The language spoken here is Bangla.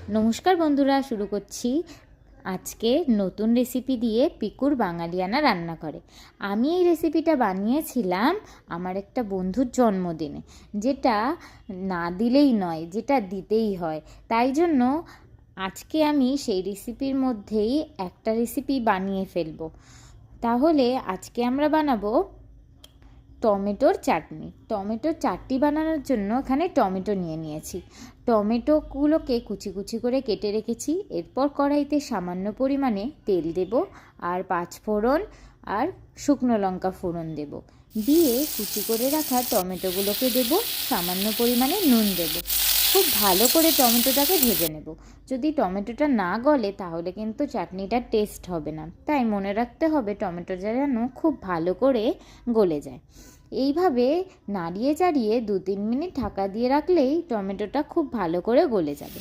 নমস্কার বন্ধুরা, শুরু করছি আজকে নতুন রেসিপি দিয়ে পিকুর বাঙালিয়ানা রান্না করে। আমি এই রেসিপিটা বানিয়েছিলাম আমার একটা বন্ধুর জন্মদিনে, যেটা না দিলেই নয়, যেটা দিতেই হয়। তাই জন্য আজকে আমি সেই রেসিপির মধ্যেই একটা রেসিপি বানিয়ে ফেলবো। তাহলে আজকে আমরা বানাবো টমেটোর চাটনি। টমেটোর চাটনি বানানোর জন্য এখানে টমেটো নিয়েছি। টমেটোগুলোকে কুচি কুচি করে কেটে রেখেছি। এরপর কড়াইতে সামান্য পরিমাণে তেল দেব, আর 5 ফোড়ন আর শুকনো লঙ্কা ফোড়ন দেব। দিয়ে কুচি করে রাখা টমেটোগুলোকে দেব, সামান্য পরিমাণে নুন দেব। খুব ভালো করে টমেটোটাকে ভেজে নেব। যদি টমেটোটা না গলে তাহলে কিন্তু চাটনিটার টেস্ট হবে না। তাই মনে রাখতে হবে টমেটোটা যেন খুব ভালো করে গলে যায়। এইভাবে নাড়িয়ে চাড়িয়ে 2-3 মিনিট ঢাকা দিয়ে রাখলেই টমেটোটা খুব ভালো করে গলে যাবে।